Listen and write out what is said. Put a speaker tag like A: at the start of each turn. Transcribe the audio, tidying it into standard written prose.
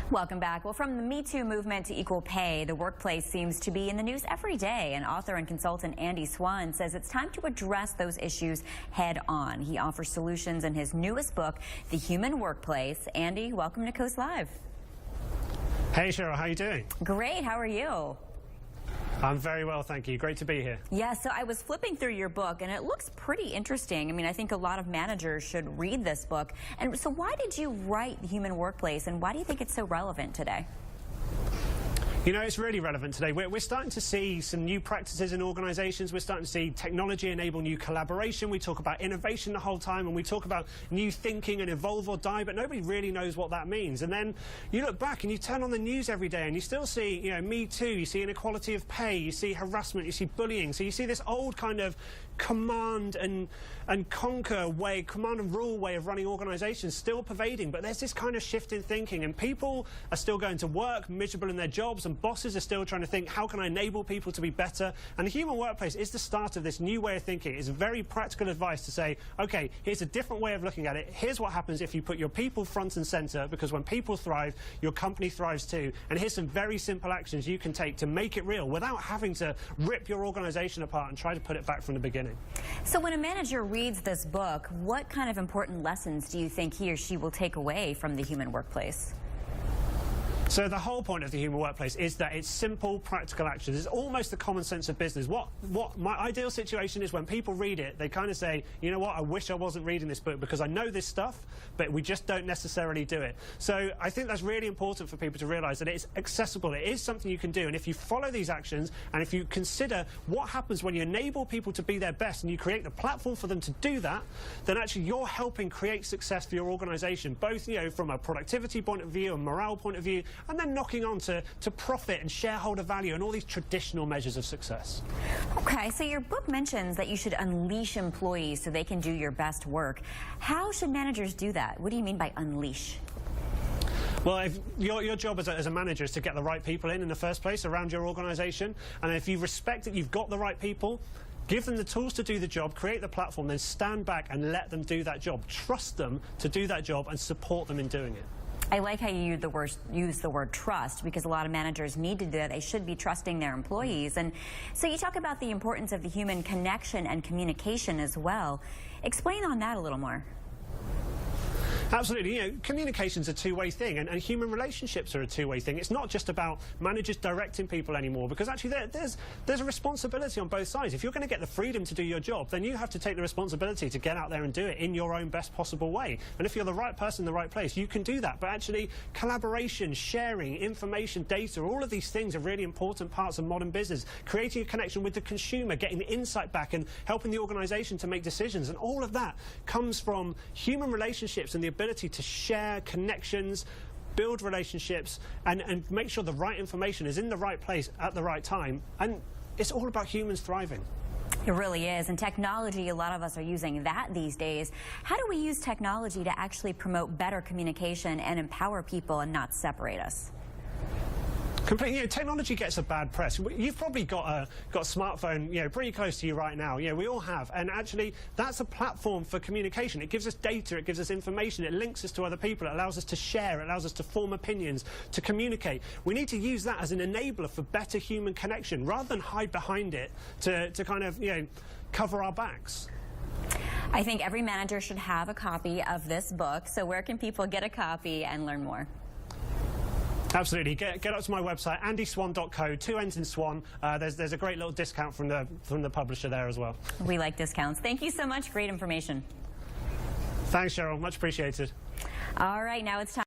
A: Welcome back. Well, from the Me Too movement to equal pay, the workplace seems to be in the news every day. And author and consultant Andy Swann says it's time to address those issues head on. He offers solutions in his newest book, The Human Workplace. Andy, welcome to Coast Live.
B: Hey, Cheryl, how are you doing?
A: Great. How are you?
B: I'm very well, thank you. Great to be here.
A: Yeah, so I was flipping through your book, and it looks pretty interesting. I mean, I think a lot of managers should read this book. And so why did you write The Human Workplace, and why do you think it's so relevant today?
B: You know, it's really relevant today. We're starting to see some new practices in organizations. We're starting to see technology enable new collaboration. We talk about innovation the whole time, and we talk about new thinking and evolve or die, but nobody really knows what that means. And then you look back and you turn on the news every day and you still see, you know, Me Too, you see inequality of pay, you see harassment, you see bullying. So you see this old kind of command and conquer way, command and rule way of running organizations still pervading, but there's this kind of shift in thinking, and people are still going to work miserable in their jobs, and bosses are still trying to think, how can I enable people to be better? And the human workplace is the start of this new way of thinking. It's very practical advice to say, okay, here's a different way of looking at it. Here's what happens if you put your people front and center, because when people thrive, your company thrives too. And here's some very simple actions you can take to make it real without having to rip your organization apart and try to put it back from the beginning.
A: So when a manager reads this book, what kind of important lessons do you think he or she will take away from The Human Workplace?
B: So the whole point of The Human Workplace is that it's simple, practical actions. It's almost the common sense of business. What my ideal situation is when people read it, they kind of say, you know what, I wish I wasn't reading this book because I know this stuff, but we just don't necessarily do it. So I think that's really important for people to realize that it's accessible. It is something you can do. And if you follow these actions, and if you consider what happens when you enable people to be their best and you create the platform for them to do that, then actually you're helping create success for your organization, both, you know, from a productivity point of view, a morale point of view, and then knocking on to profit and shareholder value and all these traditional measures of success.
A: Okay, so your book mentions that you should unleash employees so they can do your best work. How should managers do that? What do you mean by unleash?
B: Well, if your job as a manager is to get the right people in the first place around your organization, and if you respect that you've got the right people, give them the tools to do the job, create the platform, then stand back and let them do that job. Trust them to do that job and support them in doing it.
A: I like how you use the word trust, because a lot of managers need to do that. They should be trusting their employees. And so you talk about the importance of the human connection and communication as well. Explain on that a little more.
B: Absolutely. You know, communication's a two-way thing, and human relationships are a two-way thing. It's not just about managers directing people anymore, because actually there's a responsibility on both sides. If you're going to get the freedom to do your job, then you have to take the responsibility to get out there and do it in your own best possible way. And if you're the right person in the right place, you can do that. But actually, collaboration, sharing, information, data, all of these things are really important parts of modern business. Creating a connection with the consumer, getting the insight back, and helping the organization to make decisions. And all of that comes from human relationships and the ability to share connections, build relationships, and make sure the right information is in the right place at the right time. And it's all about humans thriving.
A: It really is. And technology, a lot of us are using that these days. How do we use technology to actually promote better communication and empower people and not separate us?
B: Completely. You know, technology gets a bad press. You've probably got a smartphone, you know, pretty close to you right now. You know, we all have. And actually, that's a platform for communication. It gives us data, it gives us information, it links us to other people, it allows us to share, it allows us to form opinions, to communicate. We need to use that as an enabler for better human connection, rather than hide behind it to kind of, you know, cover our backs.
A: I think every manager should have a copy of this book. So where can people get a copy and learn more?
B: Absolutely. Get up to my website, andyswann.co, 2 N's in Swann. There's a great little discount from the publisher there as well.
A: We like discounts. Thank you so much. Great information.
B: Thanks, Cheryl. Much appreciated.
A: All right, now it's time.